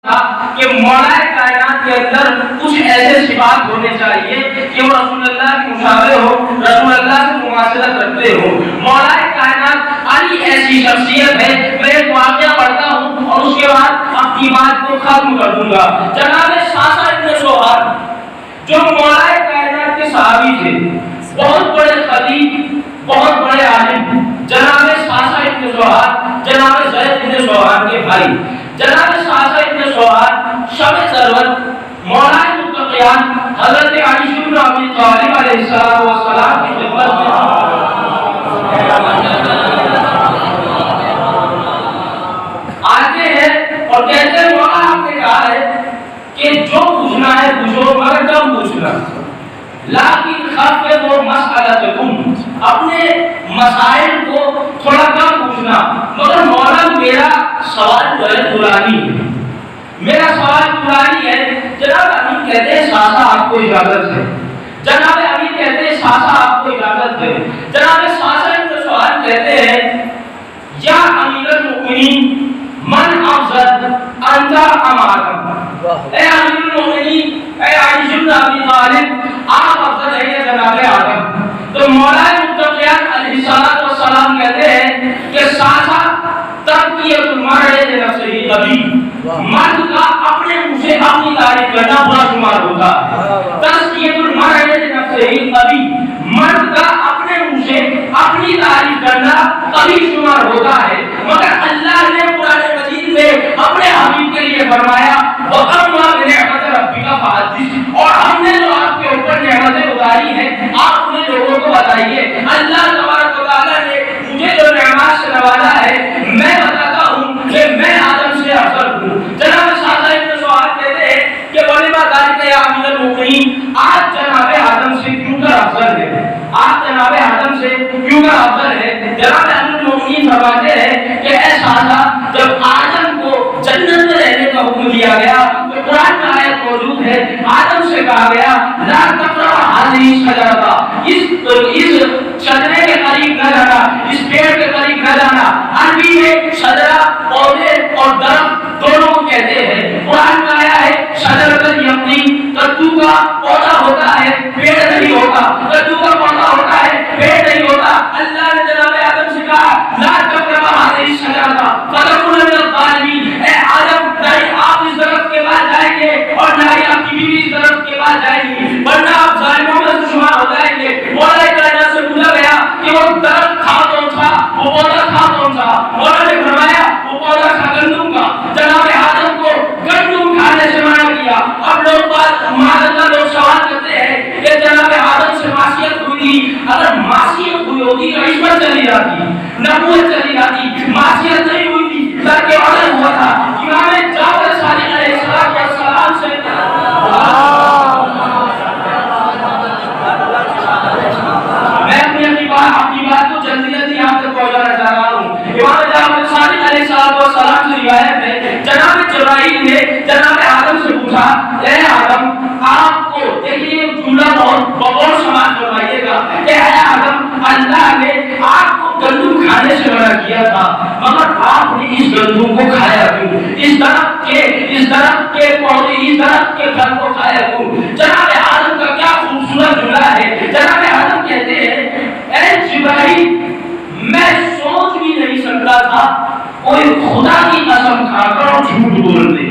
کہ مولا کائنات کے اندر کچھ ایسے صفات ہونے چاہیے کہ وہ رسول اللہ کی مشابہ ہو، رسول اللہ سے مماثلت رکھتے ہو۔ مولا کائنات علی ایسی شخصیت ہے، میں ایک واقعہ پڑھتا ہوں اور اس کے بعد اپنی بات کو ختم کر دوں گا۔ جناب ساسا ابن سوہر جو مولا کائنات کے صحابی تھے، بہت بڑے خطیب، بہت بڑے عالم، جناب ساسا ابن سوہر جناب زید ابن سوہر کے بھائی، جناب ساسا ابن سوہر شب ضرورت مولا متقیان حضرت علی بن ابی طالب علیہ السلام کی خدمت میں آتے ہیں اور کہتے ہیں مولا آپ نے کہا ہے کہ جو پوچھنا ہے پوچھو مگر کم پوچھنا، لیکن خفض و مسئلتکم، اپنے مسائل کو تھوڑا کم پوچھنا، مگر مولا میرا سوال جو ہے قرآنی ہے، میرا سوال قرآنی ہے۔ جناب امین کہتے ہیں ساسا آپ کو اجازت ہے، جناب امین کہتے ہیں ساسا آپ کو اجازت ہے، جناب ساسا ابن سوہر کہتے ہیں یا امیر المؤمنین من افضل انت ام آدم، اے امیر المؤمنین، اے علی بن ابی طالب، آپ افضل ہیں یا جناب آدم؟ تو مولا متقیان علیہ السلام کہتے ہیں کہ ساسا تربیت المرء لنفسه کبھی، مرد کا اپنے منہ سے اپنی تعریف کرنا برا شمار ہوتا ہے۔ تزکیۃ المرء لنفسه کبھی، مرد کا اپنے منہ سے اپنی تعریف کرنا کبھی شمار ہوتا ہے، مگر اللہ نے قرآن مجید میں اپنے حبیب کے لیے فرمایا وَأَمَّا بِنِعْمَتِ رَبِّكَ فَحَدِّثْ، اور ہم نے جو آپ کے اوپر نعمتیں اتاری ہیں آپ انہیں لوگوں کو بتائیے۔ اللہ تبارک و تعالیٰ نے مجھے جو نعمات سے نوازا ہے میں بتاتا ہوں کہ میں آدم سے افضل ہوں۔ جناب ساسا ابن سوہر کہتے ہیں کہ وَلِمَا ذَلِكَ يَا أَمِيرَ الْمُؤْمِنِينَ، آج جناب آدم سے کیوں کر افضل ہے، آج جناب آدم سے کیوں کر افضل ہے؟ جناب امیر المؤمنین فرماتے ہیں کہ اے ساسا، جب آدم کو جنت میں رہنے کا حکم دیا گیا تو قرآن میں آیت موجود ہے، آدم سے کہا گیا لا تقرب هذه الشجرة، اس شجرے کے قریب نہ جانا، اس پیڑ کے قریب نہ جانا۔ عربی میں شجرہ پودے اور درخت دونوں کو کہتے ہیں۔ قرآن میں آیا ہے شجرۃ الیقطین، کدو کا پودا ہوتا ہے پیڑ نہیں ہوتا، کدو کا پودا ہوتا ہے پیڑ نہیں ہوتا۔ اللہ نے جناب آدم سے کہا لا تقرب هذه الشجرة فتكون من الظالمین، اے آدم نہ آپ اس درخت کے پاس جائیں گے اور نہ ہی آپ کی بیوی اس درخت کے پاس جائے گی، ورنہ آپ ظالموں میں سے شمار ہو جائیں گے۔ مولا کائنات سے پوچھا گیا کہ وہ درخت تھا کون سا، وہ پودا تھا کون سا؟ مولا نے فرمایا وہ پودا تھا گندم کا۔ جناب آدم کو گندم کھانے سے منع کیا۔ اب لوگ لوگ سوال کرتے ہیں کہ جناب آدم سے معصیت ہوئی تھی، اگر معصیت ہوئی ہوتی تو عصمت چلی جاتی، نبوت چلی جاتی، معصیت نہیں ہوئی تھی ترک عدل ہوا تھا۔ امام جعفر صادق علیہ السلام سے اپنی بات کو جلدی جلدی آپ تک پہنچانا چاہ رہا ہوں۔ امام جعفر صادق علیہ السلام سے روایت ہے جناب جبرائیل نے جناب آدم سے پوچھا اے آدم آپ کو، دیکھیے جملہ بہت سماعت فرمائیے گا کہ اے آدم اللہ نے آپ کو گندم کھانے سے منع کیا تھا مگر آپ نے اس گندم کو کھایا کیوں، اس درخت کے پودے، اس درخت کے پھل کو کھایا کیوں؟ جناب آدم کا کیا خوبصورت جملہ ہے۔ جناب آدم کہتے ہیں اے جبرائیل میں سوچ بھی نہیں سکتا تھا کوئی خدا کی قسم کھا کر اور جھوٹ بول دے،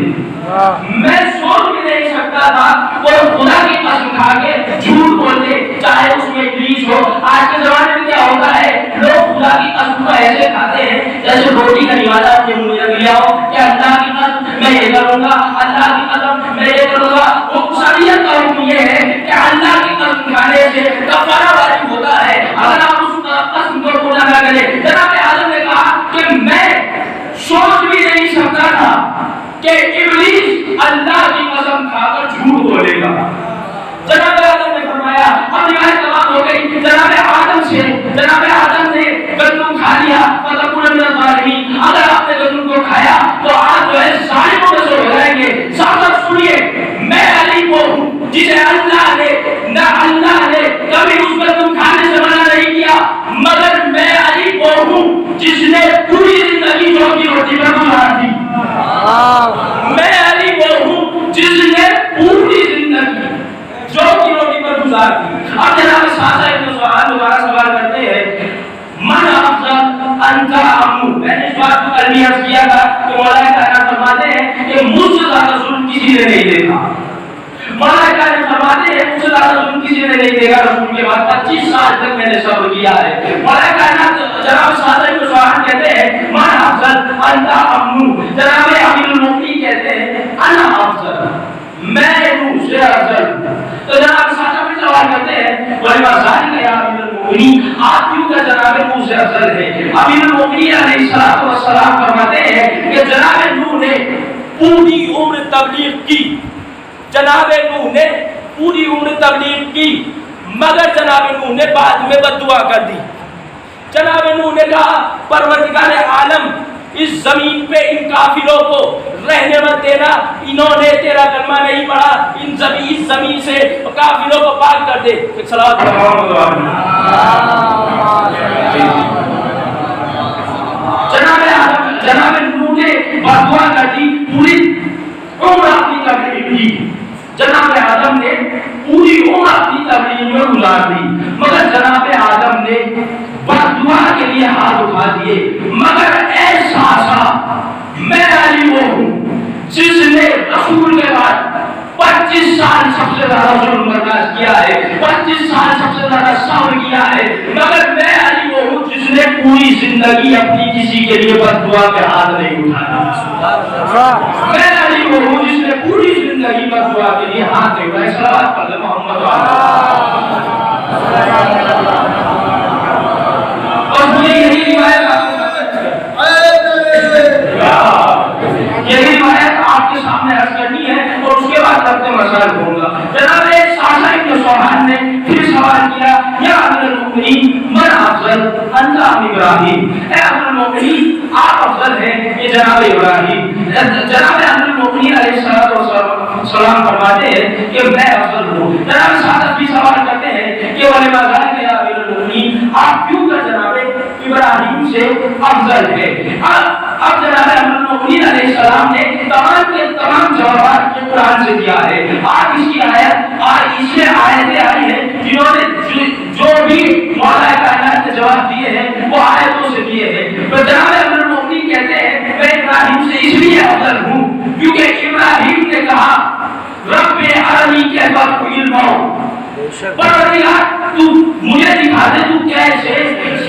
میں سوچ بھی نہیں سکتا تھا کوئی خدا کی قسم کھا کے جھوٹ بول دے، چاہے اس میں ابلیس ہو۔ آج کے زمانے میں کیا ہوتا ہے لوگ خدا کی قسم کو ایسے کھاتے ہیں جیسے روٹی کا نوالا اپنے منہ میں لیا ہو کہ اللہ کی قسم میں یہ کروں گا، اللہ کی قسم میں یہ کروں گا۔ وہ شریعت کا حکم یہ ہے کہ اللہ کی قسم کھانے سے کفارہ واجب ہوتا ہے اگر آپ اس قسم کو پورا نہ کریں۔ جناب آدم نے کہا کہ میں سوچ بھی نہیں سکتا تھا کہ ابلیس اللہ کی قسم کھا کر جھوٹ بولے گا۔ جناب آدم نے فرمایا اب روایت تمام ہو گئی، جناب آدم نے گندم کھا لیا فتکون من الظالمین، اگر آپ نے گندم کو کھایا تو آپ جو ہے ظالموں میں سے ہو جائیں گے۔ ساتھ سنیے میں علی وہ ہوں جسے اللہ نے کبھی اس گندم کھانے سے منع نہیں کیا، مگر میں علی وہ ہوں گزار دی. اب جناب ساسا ابن سعد دوبارہ سوال کرتے ہیں من افضل انت ام. میں نے اس بات کو کل بھی عرض کیا تھا کہ مولا کائنات فرماتے ہیں کہ مجھ سے زیادہ ظلم کسی نے نہیں دیکھا. مولا کائنات فرماتے ہیں مجھ سے زیادہ ظلم کسی نے نہیں دیکھا. رسول کے بعد 25 سال تک میں نے صبر کیا ہے. مولا کائنات جناب ساسا ابن سعد کہتے ہیں من افضل انت ام. جناب امیر المومنین کہتے ہیں انا افضل, میں ہوں سے افضل. تو جناب ساسا بھی سوال کرتے ہیں ولیما ذالک یا امیر المومنین, آپ کیوں کہ جناب نوح سے افضل ہے. امیر المومنین علیہ الصلوۃ والسلام فرماتے ہیں کہ جناب نوح نے پوری عمر تبلیغ کی, جناب نوح نے پوری عمر تبلیغ کی, مگر جناب نوح نے بعد میں بددعا کر دی. جناب نوح نے کہا پروردگار عالم اس زمین پہ ان کافروں کو رہنے مت دینا, انہوں نے تیرا کلمہ نہیں پڑھا, اس زمین سے کافروں کو پاک کر دے. ایک صلوات جناب نوح نے بددعا کر دی, پوری عمر اپنی تبلیغ کی. جناب آدم نے پوری عمر اپنی تبلیغ میں گزار دی, مگر جناب آدم نے بددعا کے لیے ہاتھ اٹھا دیے. مگر ایسا میں علی وہ ہوں جس نے رسول کے بعد 25 سال سب سے زیادہ ظلم برداشت کیا ہے, 25 سال سب سے زیادہ صبر کیا ہے, مگر میں علی وہ ہوں جس نے پوری زندگی اپنی کسی کے لیے بددعا کے ہاتھ نہیں اٹھایا. میں علی وہ ہوں جس نے پوری زندگی بددعا کے لیے ہاتھ نہیں اٹھایا. صلوات پڑھ محمد اور مجھے یہی روایت آپ کے سامنے عرض کرنی ہے اور اس کے بعد تب مسائل ہوں گا. جناب ساسا ابن سعد نے پھر سوال کیا یا امیر المومنین من افضل انت ام ابراہیم. اے امیر المومنین آپ افضل ہیں کہ جناب ابراہیم. جناب امیر المومنین علیہ السلام فرماتے ہیں کہ میں افضل ہوں. جناب ساسا بھی سوال کرتے ہیں کہ ولما ذالک یا امیر المومنین, آپ کیوں کہ جناب ابراہیم سے افضل ہے. اب جناب امیر المومنین علیہ السلام نے تمام کے تمام جوابات کے قرآن سے دیا ہے. آج اس کی آیت اور اس میں آیتیں آئی ہیں جنہوں نے جو بھی مولا کائنات نے جواب دیے ہیں وہ آیتوں سے دیے ہیں. تو جناب امیر المومنین کہتے ہیں میں ابراہیم سے اس لیے افضل ہوں کیونکہ ابراہیم نے کہا رب ارنی کیف تحیی الموت, پروردگار تو مجھے دکھا دے تو کیسے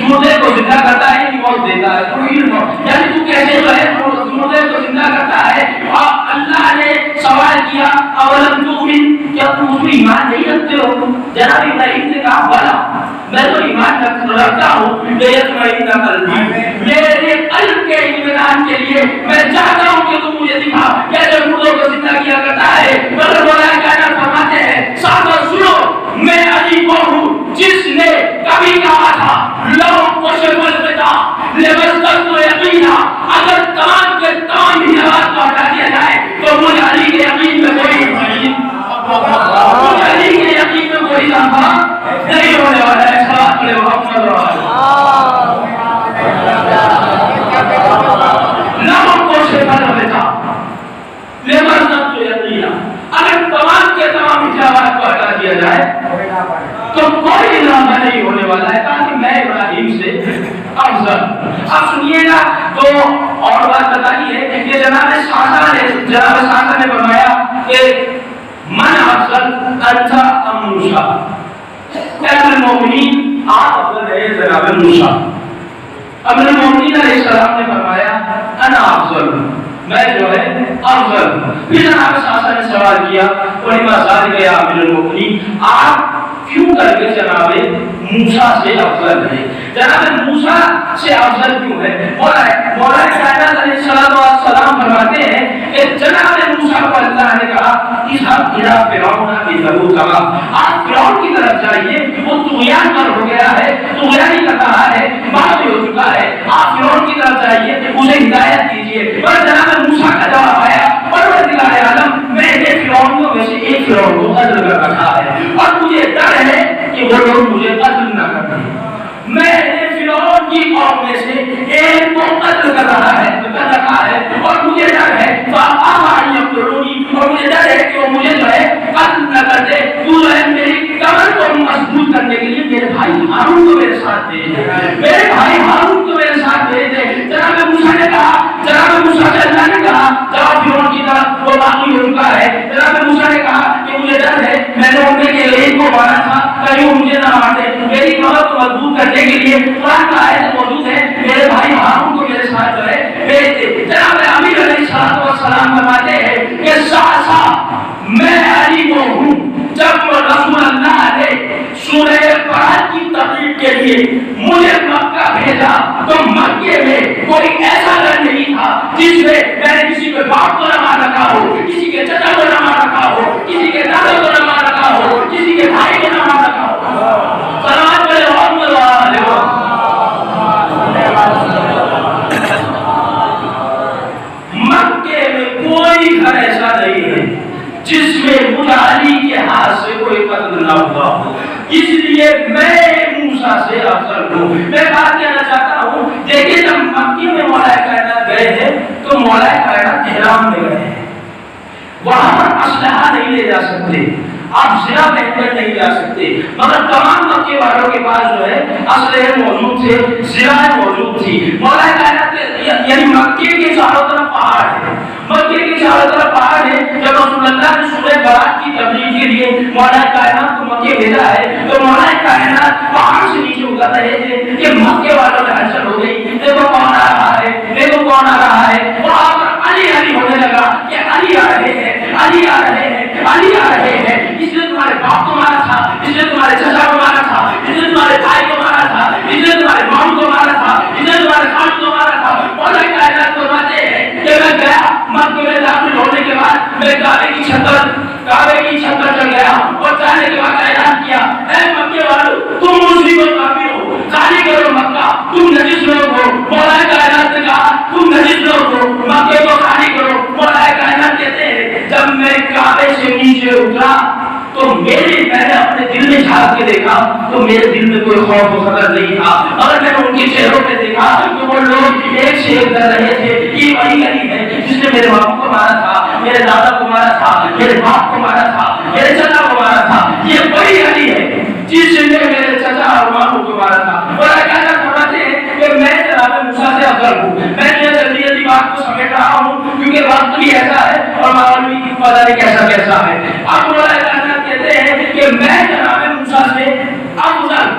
مردے کو زندہ کرتا ہے, موت دیتا ہے. یعنی تو کیسے مردے کو زندہ کرتا ہے. اور اللہ نے سوال کیا اولم تؤمن, کیا تم اس میں ایمان نہیں رکھتے ہو. جناب ابراہیم نے کہا بلا, میں تو ایمان رکھتا ہوں, لیطمئن قلبی, میرے قلب کے اطمینان کے لیے میں چاہتا ہوں کہ تم مجھے دکھا کیسے مردوں کو زندہ کیا کرتا ہے. مگر مولا کائنات فرماتے ہیں ساتھ سنو, میں علی وہ ہوں جس نے کبھی کہا تھا لو کشف البتا لبستر تو یقینا, اگر تمام کے تمام ہی آواز کو ہٹا دیا جائے تو مجھ علی کے یقین میں کوئی مجھ علی کے یقین میں کوئی اضافہ نہیں ہونے والا ہے. صلوات علی محمد لو کشف البتا لبستر تو یقینا, اگر تمام کے تمام اجابات کو ہٹا دیا جائے تو کوئی اضافہ نہیں ہونے والا ہے, تاکہ میں ابراہیم سے افضل. اب سنیے گا تو اور بات بتانی ہے کہ جناب ساسا نے فرمایا کہ من افضل انت ام موسیٰ. امیر المومنین آپ افضل ہے جناب موسیٰ. امیر المومنین علیہ السلام نے فرمایا انا افضل, میں جو ہے افضل. پھر جناب ساسا نے سوال کیا ولما ذالک یا امیر المومنین, آپ کیوں کر کے جناب موسیٰ سے افضل ہے. جناب موسیٰ سے افضل کیوں ہے؟ مولا کائنات علیہ السلام فرماتے ہیں کہ جناب موسیٰ کو اللہ نے کہا اذهب الى فرعون انه طغى, آپ فرعون کی طرف جائیے, وہ طغیان پر ہو گیا ہے, طغیانی کر رہا ہے, باغی ہو چکا ہے. آپ فرعون کی طرف جائیے, اسے ہدایت دیجیے. اور جناب موسیٰ کا جواب آیا پروردگار عالم, میں نے فرعون کو ویسے ایک فرعون کو قتل کر رکھا ہے اور مجھے ڈر ہے کہ وہ لوگ مجھے قتل نہ کر دیں. میں نے فرعون کی قوم میں سے ایک کو قتل کر رہا ہے, کر رکھا ہے, اور مجھے ڈر ہے اور مجھے ڈر ہے کہ وہ مجھے جو ہے قتل نہ کر دے. تو جو ہے میری کمر وہ باقی ان کا ہے. جناب موسیٰ نے کہا کہ مجھے ڈر ہے, میں نے ان کے لیے کو مارا تھا, کہیں وہ مجھے نہ مارتے. میری کمر کو مضبوط کرنے کے لیے قرآن کا آیت موجود ہے, میرے بھائی ہارون کو میرے ساتھ جو ہے بھیج دے. جناب امیر علیہ السلام فرماتے ہیں کہ ساسا میں علی کو ہوں. جب رسول اللہ نے سورہ قرآن کی تقریر کے لیے مجھے مکہ بھیجا تو مکے میں کوئی ایسا گھر نہیں تھا جس میں میں نے کسی کے باپ کو نہ مار رکھا ہو, کسی کے چچا کو نہ مار رکھا ہو, کسی کے دادا کو نہ مار رکھا ہو, کسی کے بھائی کو نہ مار رکھا ہو. سلام کرے محمد علیہ. مکے میں کوئی گھر ایسا نہیں ہے جس میں مجھے علی کے ہاتھ سے کوئی قتل نہ ہوا ہو. اس لیے میں موسیٰ سے افضل ہوں. میں بات کہنا چاہتا ہوں, دیکھیں جب مکے میں مولا کائنات گئے ہیں تو مولا کائنات احرام میں گئے ہیں, وہاں پر اسلحہ نہیں لے جا سکتے, آپ زنا بہتر نہیں جا سکتے, مگر تمام مکے والوں کے پاس جو ہے اسلحے موجود تھے, زنا موجود تھی. مولا کائنات یعنی مکے کے چاروں طرف پہاڑ ہے, مکے کے چاروں طرف پہاڑ ہے. جب رسول اللہ نے سورہ برات کی تبلیغ کے لیے مولا کائنات کو مکے بھیجا ہے تو مولا کائنات پہاڑ سے نیچے اتر رہے تھے کہ مکے والوں میں ہلچل ہو گئی, دیکھو کون آ رہا ہے, دیکھو کون آ رہا ہے. وہاں پر علی علی ہونے لگا کہ علی آ رہے ہیں, علی آ رہے ہیں, علی آ رہے ہیں. اس نے تمہارے باپ کو مارا تھا, اس نے تمہارے چچا کو مارا تھا, اس نے تمہارے بھائی کو مارا تھا, اس نے تمہارے مام کو مارا تھا, اس نے تمہارے خالد کو مارا تھا. مولا کائنات فرماتے ہیں کہ میں گیا مکے میں داخل ہونے کے بعد میں کعبے کی چھت پر چڑھ گیا اور جانے کے بعد اعلان کیا, اے مکے والو تم مشرک و کافر ہو, خالی کرو مکہ, تم نجس لوگ ہو. مولا کائنات نے کہا تم نجس لوگ ہو, مکے کو خالی کرو. مولا کائنات کہتے ہیں جب میں کعبے سے نیچے اترا تو میں نے اپنے دل میں جھانک کے دیکھا تو میرے دل میں کوئی خوف و خطر نہیں تھا. اور میں نے ان کے چہروں پہ دیکھا تو وہ لوگ ایک سے ایک کر رہے تھے, یہ وہی علی ہے جس نے میرے باپ کو مارا تھا, میرے دادا کو مارا تھا, میرے باپ کو مارا تھا, میرے چچا کو مارا تھا. یہ وہی علی ہے جس نے میرے چچا اور ماموں کو مارا تھا. اور کیا فرماتے ہیں کہ میں جناب موسیٰ سے افضل ہوں. میں یہ جلدی جلدی بات کو سمیٹ رہا ہوں کیونکہ وقت بھی ایسا ہے اور معلوم بھی پتہ نہیں کیسا ہے. اب مولا کائنات کہتے ہیں کہ میں جناب موسیٰ سے افضل.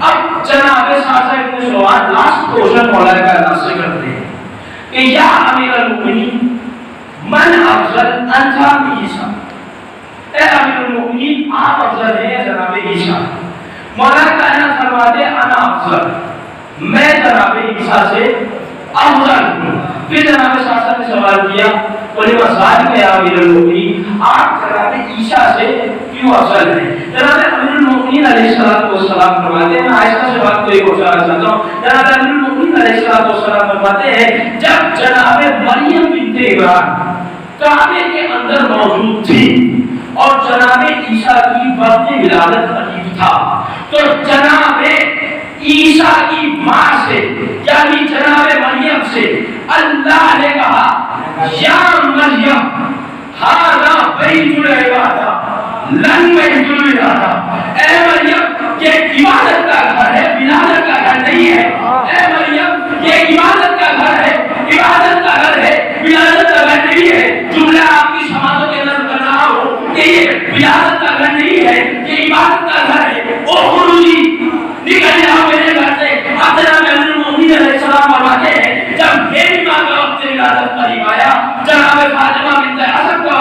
اب جناب ساسا ابن سواد لاسٹ کوشچن مولا کائنات سے کرتے ہیں کہ یا امیر المؤمنین من افضل انت ام عیسیٰ, اے امیر المؤمنین آپ افضل ہیں یا جناب عیسیٰ؟ مولا کائنات فرماتے ہیں انا افضل, میں جناب عیسیٰ سے افضل ہوں. پھر جناب ساسا نے سوال کیا ولما ذالک یا امیر المؤمنین, آپ جناب عیسیٰ سے کیوں افضل ہیں؟ جناب امیر المؤمنین علیہ السلام فرماتے ہیں, میں آہستہ سے بات کو یہ پہنچانا چاہتا ہوں. جناب امیر المؤمنین علیہ السلام فرماتے ہیں جب جناب مریم بنت عمران کعبے کے اندر موجود تھی اور جناب عیسیٰ کی وقت ولادت قریب تھا تو جناب عیسیٰ کی ماں سے یعنی جناب مریم سے اللہ نے کہا یا مریم ھذا بیت العبادہ لن بیت الولادہ, اے مریم یہ عبادت کا گھر ہے, ولادت کا گھر نہیں ہے. اے مریم یہ عبادت کا گھر ہے, عبادت کا گھر ہے, ولادت کا گھر نہیں ہے. جملہ آپ کی سماعتوں کے اندر کر رہا ہوں کہ یہ ولادت کا گھر نہیں ہے, یہ عبادت کا گھر ہے. او خروجی نکل جاؤ میرے گھر سے. اب جناب امیر المؤمنین علیہ السلام فرماتے ہیں جب میری ماں کا وقت ولادت قریب آیا, جناب فاطمہ بنت اسد کا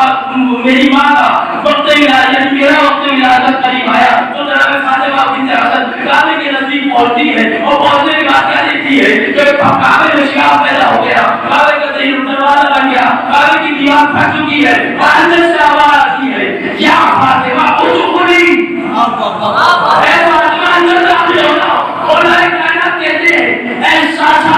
میری ماں کا وقت ولادت یعنی میرا وقت ولادت قریب آیا تو جناب فاطمہ بنت اسد کعبے کے نزدیک پہنچتی ہے اور پہنچنے کے بعد کیا دیکھتی ہے کہ کعبے میں شکاف پیدا ہو گیا, کعبے کا دروازہ بن گیا, کعبے کی دیوار پھٹ چکی ہے اور اندر سے آواز آتی ہے یا فاطمہ ادخلی, اے فاطمہ اندر داخل ہو جاؤ. اور کائنات کہتے ہیں اے ساسا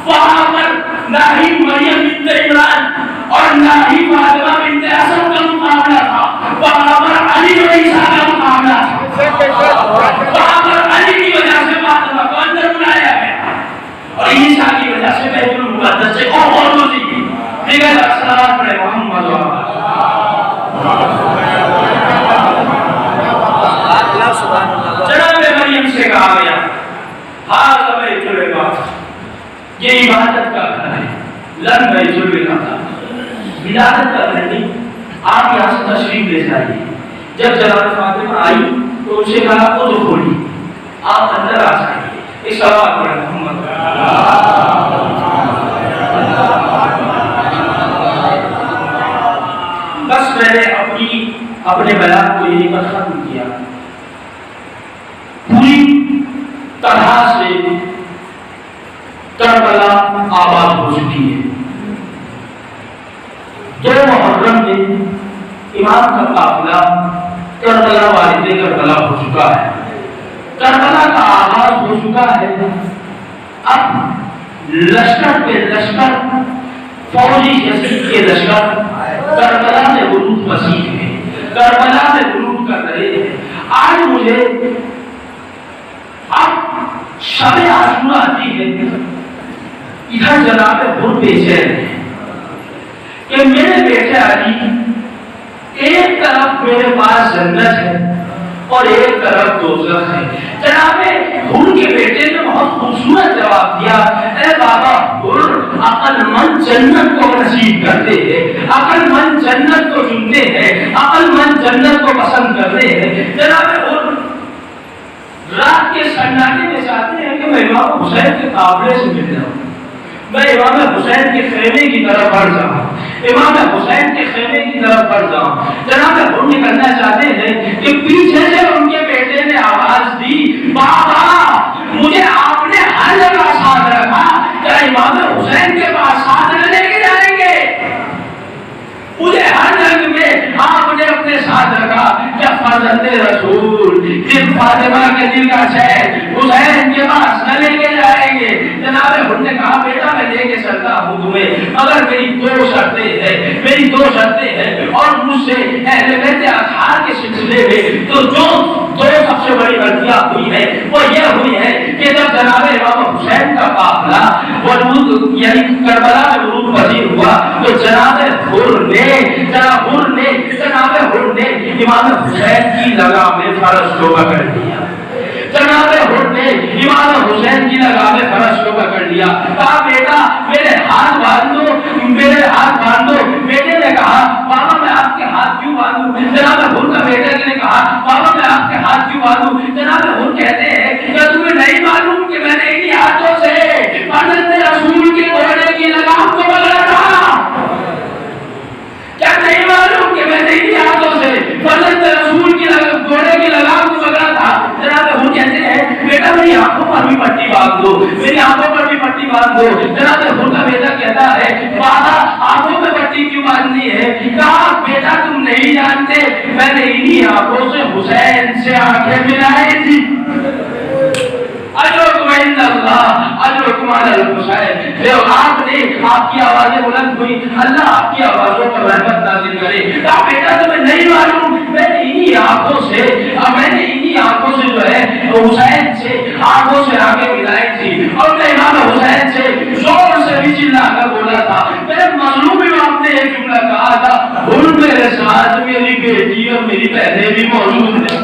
وہاں پر نہ ہی مریم بنت عمران اور نہ ہی فاطمہ بنت اسد کا مقابلہ تھا, وہاں پر علی و عیسیٰ کا مقابلہ تھا. وہاں پر علی کی وجہ سے فاطمہ کو اندر بلایا گیا اور عیسیٰ کی وجہ سے بیت المقدس سے اور دوسری دیگر السلام پڑھے محمد جناب مریم سے کہا گیا ھذا بیت العبادہ, یہ عبادت کا گھر ہے, لن بیت الولادہ, ولادت کا بہنی آپ یہاں سے تشریف لے جائیے۔ جب جناب فاطمہ آئی تو ان سے کہا وہ تو کھولی، آپ اندر آ جائیے۔ اس سوال پر محمد بس میں نے اپنے بیان کو یہی پر ختم کیا۔ پوری طرح سے کربلا آباد ہو چکی ہے۔ 2 محرم میں امام کا قافلہ کربلا والد کربلا ہو چکا ہے، کربلا کا آغاز ہو چکا ہے۔ اب لشکر پہ لشکر، فوجی یزید کے لشکر کربلا میں غروب پذیر ہیں، کربلا میں غروب کر رہے ہیں۔ آج مجھے اب شب عاشورا آتی ہے، ادھر جناب حر بےچین ہے کہ میرے بیٹے علی ایک طرف میرے پاس جنت ہے اور ایک طرف دوزخ ہے۔ جناب حر کے بیٹے نے بہت خوبصورت جواب دیا، اے بابا حر، عقل مند جنت کو نصیب کرتے ہیں، عقل مند جنت کو چنتے ہیں، عقل مند جنت کو پسند کرتے ہیں۔ جناب حر رات کے سناٹے میں چاہتے ہیں کہ میں امام حسین کے قافلے سے مل جاؤں، میں امام حسین کے خیمے کی طرف بڑھ جاؤں، امام حسین کے خیمے کی طرف بڑھ جاؤں۔ جناب حر نکلنا چاہتے ہیں کہ پیچھے سے ان کے بیٹے نے آواز دی، بابا مجھے آپ نے ہر جگہ ساتھ رکھا، کیا امام حسین کے پاس ساتھ نہ لے کے جائیں گے؟ مجھے ہر جنگ میں آپ نے اپنے ساتھ رکھا، کیا فرزند رسول جن فاطمہ کے دل کا شہر حسین کے پاس نہ لے کے جائیں گے؟ جناب حر نے کہا بیٹا میں لے کے چلتا ہوں تمہیں، مگر میری 2 شرطیں ہیں، میری 2 شرطیں ہیں، اور مجھ سے اہل بیت اطہار کے سلسلے میں تو جو 2 سب سے بڑی غلطیاں ہوئی ہے وہ یہ ہوئی ہے کہ جب جناب امام حسین کا قافلہ ورود یعنی کربلا میں ورود پذیر ہوا تو جناب حر نے امام حسین کی لگام فرش کو پکڑ لیا، جناب حر نے امام حسین کی لگام فرش کو پکڑ لیا، کہا بیٹا میرے ہاتھ باندھ دو، میرے ہاتھ باندھ دو۔ بیٹے نے کہا بابا میں آپ کے ہاتھ کیوں باندھوں؟ جناب حر کا بیٹے نے کہا بابا میں آپ کے ہاتھ کیوں باندھوں؟ جناب حر کہتے ہیں کہ تمہیں نہیں معلوم کہ میں نے انہی ہاتھوں سے فرزند رسول کے گھوڑے کی لگام کو پکڑا تھا؟ کیا نہیں معلوم کہ میں نے انہی ہاتھوں سے فرزند رسول کی گھوڑے کی لگام کو پکڑا تھا؟ جناب حر کہتے ہیں بیٹا میری آنکھوں پر بھی پٹی باندھ دو، میری آنکھوں پر بھی پٹی باندھ دو۔ جناب حر کا بیٹا کہتا ہے بابا آنکھوں میں پٹی کیوں باندھنی ہے؟ کہا بیٹا تم نہیں جانتے میں نے انہی آنکھوں سے حسین سے آنکھیں ملائی تھی۔ اجرکم عند اللہ اجرکم علی الحسین۔ جو آپ نے آپ کی آوازیں بلند ہوئی، اللہ آپ کی آوازوں پر رحمت نازل کرے۔ کہا بیٹا تمہیں نہیں معلوم میں نے انہی آنکھوں سے جو ہے حسین سے آنکھوں سے آنکھیں ملائی تھی، اور میں امام حسین سے زور سے بھی چلا کر بولا تھا۔ میرے مظلوم امام نے ایک جملہ کہا تھا، حر میرے ساتھ میری بیٹی اور میری بہنیں بھی موجود ہیں،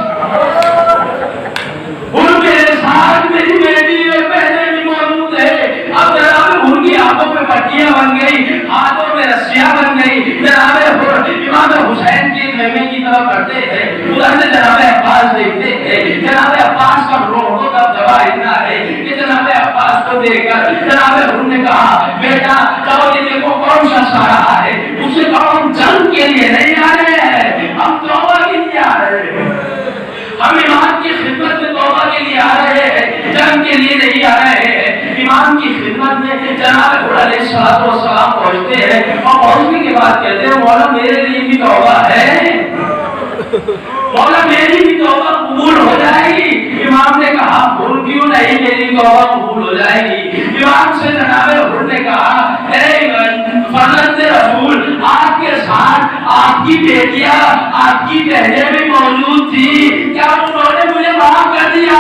حر میرے ساتھ میری بیٹی اور بہنیں بھی موجود ہیں۔ اب جناب حر کی آنکھوں میں پٹیاں بن گئی، ہاتھوں میں رسیاں بن گئی۔ جناب حر امام حسین کے خیمے کی طرف بڑھتے ہیں، ادھر سے جناب عباس دیکھتے ہیں، جناب عباس کا روح کا دبا اتنا ہے کہ جناب عباس کو دیکھ کر جناب حر نے کہا بیٹا چلو یہ دیکھو کون شخص آ رہا ہے، اس سے کہو ہم جنگ کے لیے نہیں آ رہے ہیں، ہم توبہ کے لیے آ رہے ہیں، ہم امام کی خدمت میں توبہ کے لیے آ رہے ہیں، جنگ کے لیے نہیں آ رہے ہیں۔ امام کی خدمت میں جناب حر علیہ السلام پہنچتے ہیں، اور پہنچنے کے بعد کہتے ہیں مولا میرے لیے بھی توبہ ہے، مولا میری بھی توبہ قبول ہو جائے گی۔ امام نے کہا حر کیوں نہیں میری توبہ قبول ہو جائے گی؟ امام سے جناب حر نے کہا اے فرزند رسول آپ کے ساتھ آپ کی بیٹیاں آپ کی بہنیں بھی موجود تھی، کیا انہوں نے مجھے معاف کر دیا؟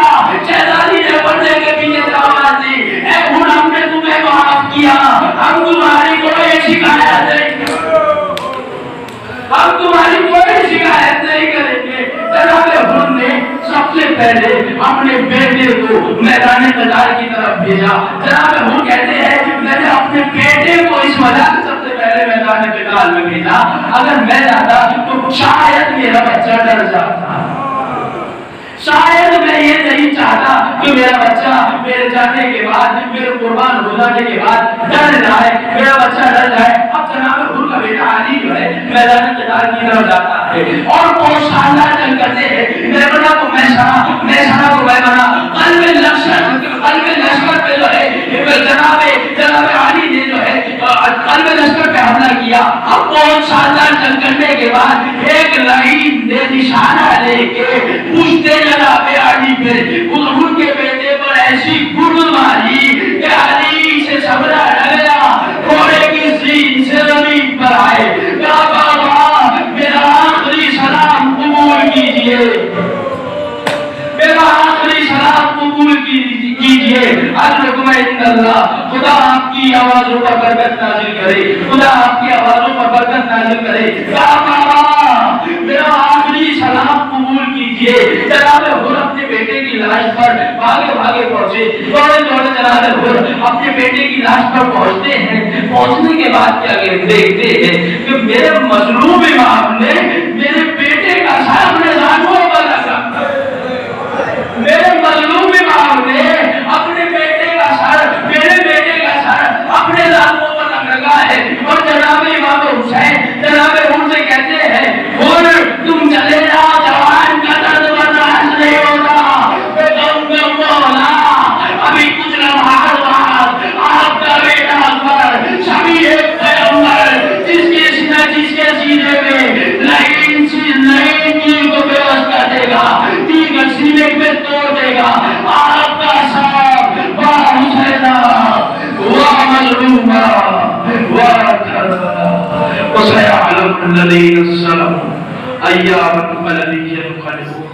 شہزادی نے پردے کے پیچھے آواز دی اے حر ہم نے تمہیں معاف کیا، ہم تمہاری کوئی شکایت نہیں کریں گے۔ جناب حر نے سب سے پہلے اپنے بیٹے کو میدان قتال کی طرف بھیجا۔ جناب حر کہتے ہیں میں نے اپنے بیٹے کو اس وجہ سے سب سے پہلے میدان اللہ نے قتال میں بھیجا، اگر میں جاتا تو شاید میرا بچہ ڈر جاتا، شاید میں یہ نہیں چاہتا کہ میرا بچہ میرے جانے کے بعد، میرے قربان ہو جانے کے بعد ڈر جائے، میرا بچہ ڈر جائے۔ اب جناب حضور کا بیٹا علی جو ہے میدان قتال کی طرف جاتا ہے اور بہت شاندار جنگ کرتے ہیں، میمنہ کو میسرہ کو میمنہ، قلب لشکر پہ جو ہے جناب علی نے جو ہے قلب لشکر پہ حملہ کیا۔ اب بہت شاندار جنگ کرنے کے بعد ایک لعین نے نشانہ لے کے پوچھتے جناب علی پہ ان کے بیٹے پر ایسی گرد ماری کہ علی سے سبرا ڈگیا، گھوڑے کی زین سے زمین پر آئے، کہا بابا میرا آخری سلام قبول کیجئے، میرا آخری سلام قبول کیجئے، اجرکم عند اللہ، خدا آپ کی آوازوں پر برکت نازل کرے، خدا آپ کی آوازوں پر برکت نازل کرے۔ کہا بابا میرا آخری سلام قبول کیجئے۔ جناب حضور اپنے بیٹے کی لاش پر بھاگے پہنچے، دوڑے جناب حضور اپنے بیٹے کی لاش پر پہنچتے ہیں۔ پہنچنے کے بعد کیا دیکھتے ہیں کہ میرے مظلوم امام نے میرے بیٹے کا سر اپنے زانوؤں پر رکھا، میرے مظلوم امام نے اپنے بیٹے کا سر، میرے بیٹے کا سر اپنے زانوؤں پر رکھ رکھا ہے۔ اور جناب امام حسین جناب حضور سے کہتے ہیں تم چلے جاؤ، جوان کا درد برداشت نہیں ہوتا، میں کہوں گا مولا ابھی کچھ لمحات بعد آپ کا بیٹا اکبر شبیہ پیغمبر جس کے سینے میں لعین چیز کو بے بس کر دے گا، دیگر سینے پہ توڑ دے گا، آپ کا ساتھ واہ حسینہ واہ مظلومہ واہ کربلا وسيعلم الذين ظلموا أيام الذي ينقلبون